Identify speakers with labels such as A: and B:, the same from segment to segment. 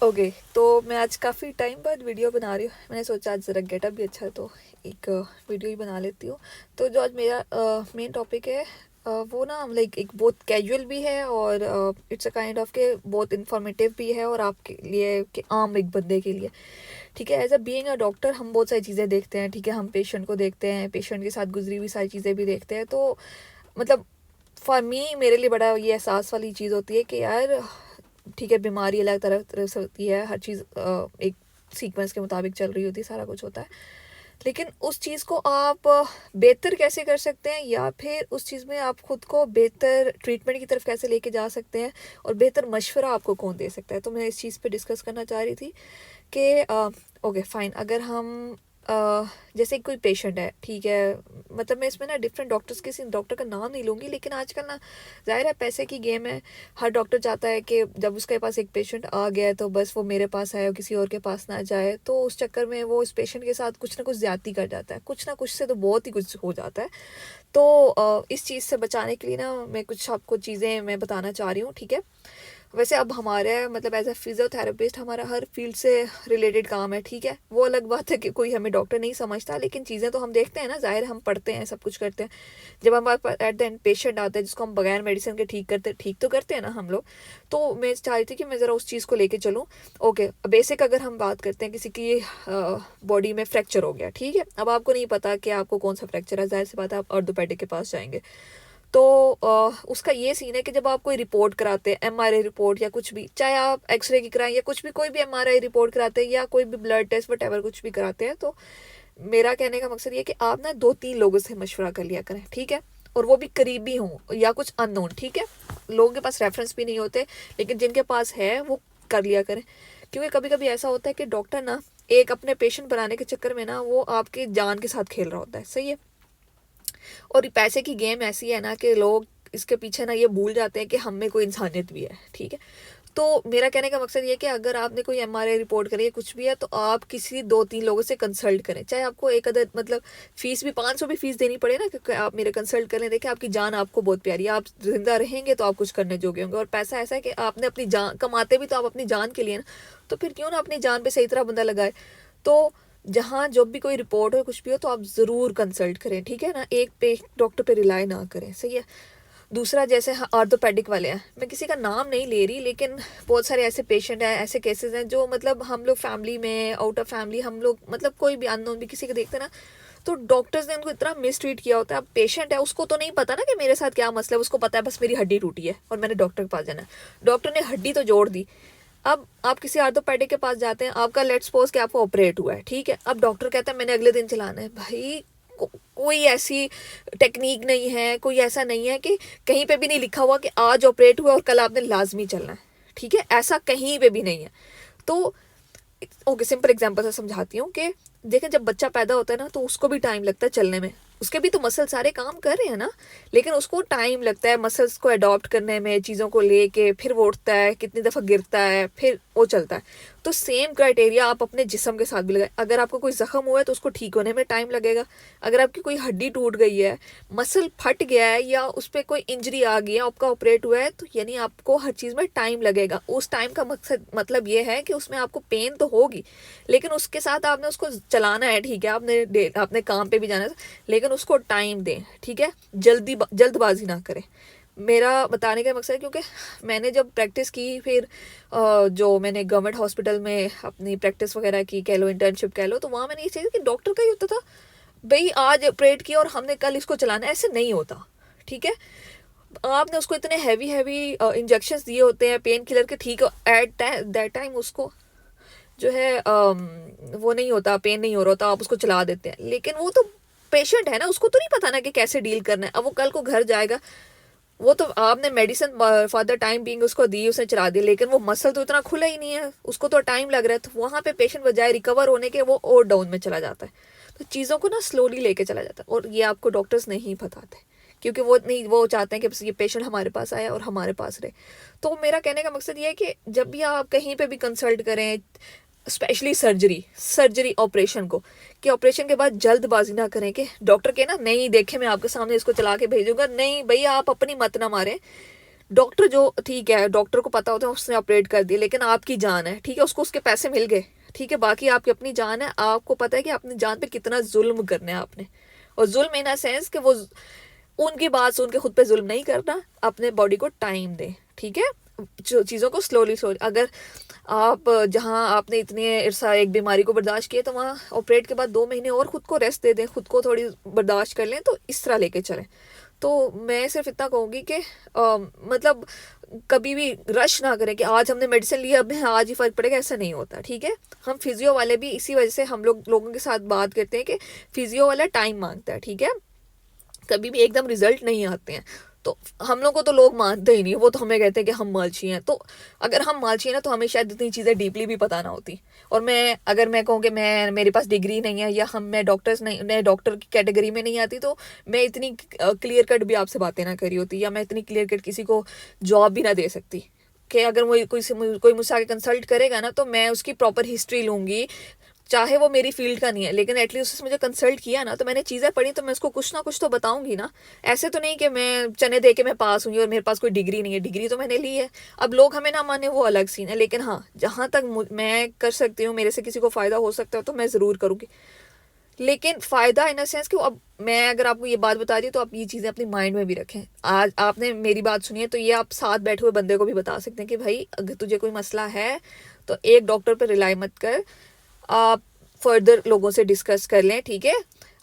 A: Okay, तो मैं आज काफ़ी टाइम बाद वीडियो बना रही हूँ। मैंने सोचा आज ज़रा गेटअप भी अच्छा है तो एक वीडियो ही बना लेती हूँ। तो जो आज मेरा मेन टॉपिक है वो ना लाइक एक बहुत कैजुअल भी है और इट्स अ काइंड ऑफ के बहुत इंफॉर्मेटिव भी है और आपके लिए कि आम एक बंदे के लिए। ठीक है, as a being a doctor हम बहुत सारी चीज़ें देखते हैं। ठीक है, हम पेशेंट को देखते हैं, पेशेंट के साथ गुजरी हुई सारी चीज़ें भी देखते हैं। तो मतलब फॉर मी मेरे लिए बड़ा ये एहसास वाली चीज़ होती है कि यार ठीक है, बीमारी अलग तरह तरह से होती है, हर चीज़ एक सीक्वेंस के मुताबिक चल रही होती है, सारा कुछ होता है। लेकिन उस चीज़ को आप बेहतर कैसे कर सकते हैं या फिर उस चीज़ में आप खुद को बेहतर ट्रीटमेंट की तरफ कैसे लेके जा सकते हैं और बेहतर मशवरा आपको कौन दे सकता है। तो मैं इस चीज़ पे डिस्कस करना चाह रही थी कि ओके फाइन, अगर हम अ, जैसे कोई पेशेंट है, ठीक है, मतलब मैं इसमें ना डिफरेंट डॉक्टर्स किसी डॉक्टर का नाम नहीं लूँगी, लेकिन आजकल ना ज़ाहिर है पैसे की गेम है। हर डॉक्टर चाहता है कि जब उसके पास एक पेशेंट आ गया है तो बस वो मेरे पास आए और किसी और के पास ना जाए। तो उस चक्कर में वो इस पेशेंट के साथ कुछ ना कुछ ज़्यादती कर जाता है, कुछ ना कुछ से तो बहुत ही कुछ हो जाता है। तो इस चीज़ से बचाने के लिए ना मैं कुछ आपको चीज़ें मैं बताना चाह रही हूँ। ठीक है, वैसे अब हमारे मतलब एज अ फिजियोथेरेपिस्ट हमारा हर फील्ड से रिलेटेड काम है। ठीक है, वो अलग बात है कि कोई हमें डॉक्टर नहीं समझता, लेकिन चीज़ें तो हम देखते हैं ना, ज़ाहिर हम पढ़ते हैं, सब कुछ करते हैं। जब हमारे पास एट द एंड पेशेंट आता है जिसको हम बगैर मेडिसिन के ठीक तो करते हैं ना हम लोग। तो मैं चाह रही थी कि मैं ज़रा उस चीज़ को लेके चलूँ। ओके, बेसिक अगर हम बात करते हैं किसी की बॉडी में फ्रैक्चर हो गया, ठीक है, अब आपको नहीं पता कि आपको कौन सा फ्रैक्चर है, ज़ाहिर सी बात है आप ऑर्थोपेडिक के पास जाएंगे। तो उसका ये सीन है कि जब आप कोई रिपोर्ट कराते हैं, एमआरआई रिपोर्ट या कुछ भी, चाहे आप एक्सरे की कराएं या कुछ भी, कोई भी एमआरआई रिपोर्ट कराते हैं या कोई भी ब्लड टेस्ट वटेवर कुछ भी कराते हैं, तो मेरा कहने का मकसद ये है कि आप ना 2-3 लोगों से मशवरा कर लिया करें। ठीक है, और वो भी करीबी हों या कुछ अननोन। ठीक है, लोगों के पास रेफरेंस भी नहीं होते, लेकिन जिनके पास है वो कर लिया करें। क्योंकि कभी कभी ऐसा होता है कि डॉक्टर ना एक अपने पेशेंट बनाने के चक्कर में ना वो आपकी जान के साथ खेल रहा होता है। सही है, और पैसे की गेम ऐसी है ना कि लोग इसके पीछे ना ये भूल जाते हैं कि हम में कोई इंसानियत भी है। ठीक है, तो मेरा कहने का मकसद ये कि अगर आपने कोई एमआरआई रिपोर्ट करी है, कुछ भी है, तो आप किसी 2-3 लोगों से कंसल्ट करें। चाहे आपको एक अदर मतलब फीस भी 500 भी फीस देनी पड़े ना, क्योंकि आप मेरे कंसल्ट कर लें। देखिए, आपकी जान आपको बहुत प्यारी है, आप जिंदा रहेंगे तो आप कुछ करने जोगे होंगे। और पैसा ऐसा है कि आपने अपनी जान कमाते भी तो आप अपनी जान के लिए ना, तो फिर क्यों ना अपनी जान पे सही तरह बंदा लगाए। तो जहाँ जब भी कोई रिपोर्ट हो कुछ भी हो तो आप ज़रूर कंसल्ट करें। ठीक है ना, एक पे डॉक्टर पे रिलाई ना करें। सही है। दूसरा, जैसे ऑर्थोपेडिक वाले हैं, मैं किसी का नाम नहीं ले रही, लेकिन बहुत सारे ऐसे पेशेंट हैं, ऐसे केसेस हैं जो मतलब हम लोग फैमिली में, आउट ऑफ फैमिली हम लोग मतलब कोई भी अननोन भी किसी को देखते हैं ना, तो डॉक्टर्स ने उनको इतना मिसट्रीट किया होता है। अब पेशेंट है, उसको तो नहीं पता ना कि मेरे साथ क्या मसला है, उसको पता है बस मेरी हड्डी टूटी है और मैंने डॉक्टर के पास जाना है। डॉक्टर ने हड्डी तो जोड़ दी। अब आप किसी ऑर्थोपेडिक के पास जाते हैं, आपका लेट्स सपोज कि आपको ऑपरेट हुआ है। ठीक है, अब डॉक्टर कहता है मैंने अगले दिन चलाना है। भाई कोई ऐसी टेक्निक नहीं है, कोई ऐसा नहीं है कि कहीं पे भी नहीं लिखा हुआ कि आज ऑपरेट हुआ और कल आपने लाजमी चलना है। ठीक है, ऐसा कहीं पे भी नहीं है। तो ओके, सिंपल एग्जांपल से समझाती हूँ कि देखें, जब बच्चा पैदा होता है ना तो उसको भी टाइम लगता है चलने में। उसके भी तो मसल सारे काम कर रहे हैं ना, लेकिन उसको टाइम लगता है मसल्स को अडॉप्ट करने में, चीज़ों को लेके, फिर वो उठता है, कितनी दफ़ा गिरता है, फिर वो चलता है। तो सेम क्राइटेरिया आप अपने जिस्म के साथ भी लगाए। अगर आपको कोई जख्म हुआ है तो उसको ठीक होने में टाइम लगेगा। अगर आपकी कोई हड्डी टूट गई है, मसल फट गया है या उस पर कोई इंजरी आ गई है, आपका ऑपरेट हुआ है, तो यानी आपको हर चीज़ में टाइम लगेगा। उस टाइम का मकसद मतलब ये है कि उसमें आपको पेन तो होगी, लेकिन उसके साथ आपने उसको चलाना है। ठीक है, आपने काम पे भी जाना है, लेकिन उसको टाइम दें। ठीक है, जल्दबाजी ना करें। मेरा बताने का मकसद है क्योंकि मैंने जब प्रैक्टिस की, फिर जो मैंने गवर्नमेंट हॉस्पिटल में अपनी प्रैक्टिस वगैरह की, कह लो इंटर्नशिप कह लो, तो वहाँ मैंने ये चीज़ कि डॉक्टर का ही होता था भाई आज ऑपरेट किया और हमने कल इसको चलाना है, ऐसे नहीं होता। ठीक है, आपने उसको इतने हैवी हैवी इंजेक्शंस दिए होते हैं पेन किलर के। ठीक है, एट दैट टाइम उसको जो है वो नहीं होता, पेन नहीं हो रहा होता, आप उसको चला देते हैं। लेकिन वो तो पेशेंट है ना, उसको तो नहीं पता ना कि कैसे डील करना है। अब वो कल को घर जाएगा, वो तो आपने medicine for the time being उसको दी, उसने चला दी, लेकिन वो मसल तो इतना खुला ही नहीं है, उसको तो टाइम लग रहा है। तो वहाँ पे पेशेंट बजाय रिकवर होने के वो और डाउन में चला जाता है। तो चीज़ों को ना स्लोली लेके चला जाता है, और ये आपको डॉक्टर्स नहीं बताते, क्योंकि वो चाहते हैं कि बस ये पेशेंट हमारे पास आया और हमारे पास रहे। तो मेरा कहने का मकसद ये है कि जब भी आप कहीं पे भी कंसल्ट करें, स्पेशली सर्जरी ऑपरेशन को, कि ऑपरेशन के बाद जल्दबाजी ना करें कि डॉक्टर के ना नहीं देखे मैं आपके सामने इसको चला के भेजूंगा। नहीं भैया, आप अपनी मत ना मारें। डॉक्टर जो ठीक है, डॉक्टर को पता होता है उसने ऑपरेट कर दिया, लेकिन आपकी जान है, ठीक है, उसको उसके पैसे मिल गए, ठीक है, बाकी आपकी अपनी जान है, आपको पता है कि अपनी जान पे कितना जुल्म करना है आपने। और जुल्म इन अ सेंस कि वो उनकी बात सुन के खुद पे जुल्म नहीं करना, अपने बॉडी को टाइम दें, ठीक है, जो चीज़ों को स्लोली स्लोली। अगर आप जहाँ आपने इतने इर्सा एक बीमारी को बर्दाश्त किए, तो वहाँ ऑपरेट के बाद 2 महीने और खुद को रेस्ट दे दें, खुद को थोड़ी बर्दाश्त कर लें, तो इस तरह लेके चलें। तो मैं सिर्फ इतना कहूँगी कि मतलब कभी भी रश ना करें कि आज हमने मेडिसिन लिया अब आज ही फ़र्क पड़ेगा, ऐसा नहीं होता, ठीक है। हम फिजियो वाले भी इसी वजह से हम लोगों के साथ बात करते हैं कि फिजियो वाला टाइम मांगता है, ठीक है, कभी भी एकदम रिजल्ट नहीं आते हैं। तो हम लोग को तो लोग मानते ही नहीं, वो तो हमें कहते हैं कि हम मालची हैं। तो अगर हम मालची हैं ना, तो हमें शायद इतनी चीज़ें डीपली भी पता ना होती। और अगर मैं कहूँ कि मेरे पास डिग्री नहीं है, या मैं डॉक्टर की कैटेगरी में नहीं आती, तो मैं इतनी क्लियर कट भी आपसे बातें ना करी होती, या मैं इतनी क्लियर कट किसी को जॉब भी ना दे सकती कि अगर कोई मुझसे आगे कंसल्ट करेगा ना, तो मैं उसकी प्रॉपर हिस्ट्री लूँगी, चाहे वो मेरी फील्ड का नहीं है, लेकिन एटलीस्ट उसने मुझे कंसल्ट किया ना, तो मैंने चीज़ें पढ़ी, तो मैं उसको कुछ ना कुछ तो बताऊंगी ना। ऐसे तो नहीं कि मैं चने दे के मैं पास हुई और मेरे पास कोई डिग्री नहीं है, डिग्री तो मैंने ली है। अब लोग हमें ना माने वो अलग सीन है, लेकिन हाँ, जहाँ तक मैं कर सकती हूँ, मेरे से किसी को फ़ायदा हो सकता है, तो मैं ज़रूर करूँगी। लेकिन फ़ायदा इन अ सेंस कि अब मैं अगर आपको ये बात बता दी, तो आप ये चीज़ें अपनी माइंड में भी रखें। आज आपने मेरी बात सुनी है, तो ये आप साथ बैठे हुए बंदे को भी बता सकते हैं कि भाई, अगर तुझे कोई मसला है तो एक डॉक्टर पर रिलाई मत कर, आप फर्दर लोगों से डिस्कस कर लें, ठीक है।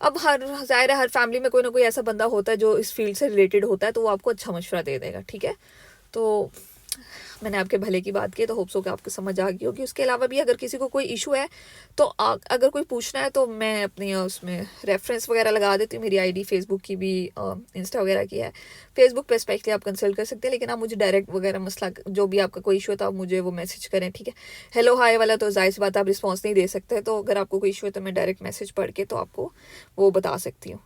A: अब ज़ाहिर है हर फैमिली में कोई ना कोई ऐसा बंदा होता है जो इस फील्ड से रिलेटेड होता है, तो वो आपको अच्छा मशवरा दे देगा, ठीक है। तो मैंने आपके भले की बात की, तो होप्स हो कि आपको समझ आ गई होगी। उसके अलावा भी अगर किसी को कोई इशू है, तो अगर कोई पूछना है, तो मैं अपनी उसमें रेफरेंस वगैरह लगा देती हूँ। मेरी आईडी फेसबुक की भी, इंस्टा वगैरह की है। फेसबुक पे स्पेशली आप कंसल्ट कर सकते हैं, लेकिन आप मुझे डायरेक्ट वगैरह मसला जो भी आपका कोई इशू है, तो आप मुझे वो मैसेज करें, ठीक है। हेलो हाय वाला तो जाहिर सी बात आप रिस्पॉन्स नहीं दे सकते, तो अगर आपको कोई इशू है, तो मैं डायरेक्ट मैसेज पढ़ के तो आपको वो बता सकती हूँ।